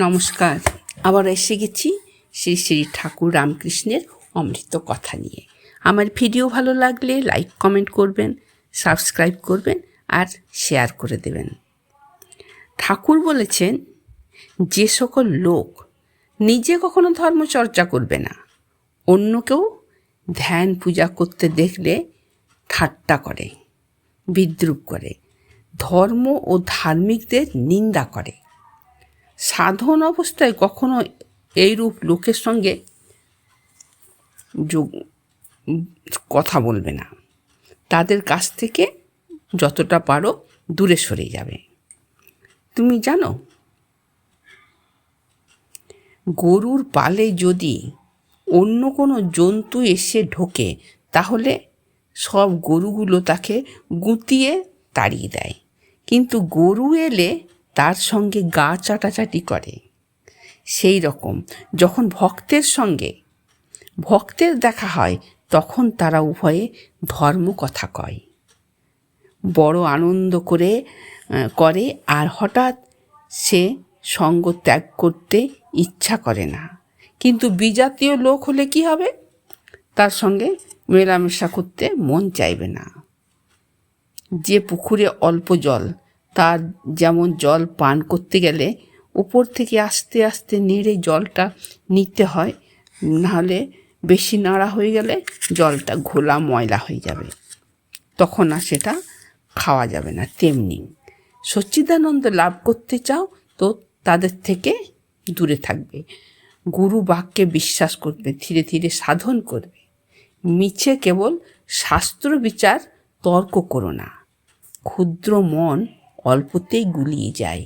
নমস্কার, আবার এসে গেছি শ্রী শ্রী ঠাকুর রামকৃষ্ণের অমৃত কথা নিয়ে। আমার ভিডিও ভালো লাগলে লাইক কমেন্ট করবেন, সাবস্ক্রাইব করবেন আর শেয়ার করে দেবেন। ঠাকুর বলেছেন, যে সকল লোক নিজে কখনো ধর্মচর্চা করবে না, অন্যকেও ধ্যান পূজা করতে দেখলে ঠাট্টা করে, বিদ্রূপ করে, ধর্ম ও ধার্মিকদের নিন্দা করে, সাধন অবস্থায় কখনো এইরূপ লোকের সঙ্গে কথা বলবে না, তাদের কাছ থেকে যতটা পারো দূরে সরে যাবে। তুমি জানো, গরুর পালে যদি অন্য কোনো জন্তু এসে ঢোকে, তাহলে সব গরুগুলো তাকে গুঁতিয়ে তাড়িয়ে দেয়, কিন্তু গরু এলে তার সঙ্গে গা চাটাচাটি করে। সেই রকম যখন ভক্তের দেখা হয়, তখন তারা উভয়ে ধর্ম কথা কয়, বড় আনন্দ করে আর হঠাৎ সে সঙ্গ ত্যাগ করতে ইচ্ছা করে না। কিন্তু বিজাতীয় লোক হলে কি হবে? তার সঙ্গে মেলামেশা করতে মন চাইবে না। যে পুকুরে অল্প জল, তার যেমন জল পান করতে গেলে উপর থেকে আস্তে আস্তে নেড়ে জলটা নিতে হয়, নাহলে বেশি নাড়া হয়ে গেলে জলটা ঘোলা ময়লা হয়ে যাবে, তখন আর সেটা খাওয়া যাবে না। তেমনি সচ্চিদানন্দ লাভ করতে চাও তো তাদের থেকে দূরে থাকবে, গুরু বাক্যে বিশ্বাস করবে, ধীরে ধীরে সাধন করবে, মিছে কেবল শাস্ত্র বিচার তর্ক করো না। ক্ষুদ্র মন অল্পতেই গুলিয়ে যায়।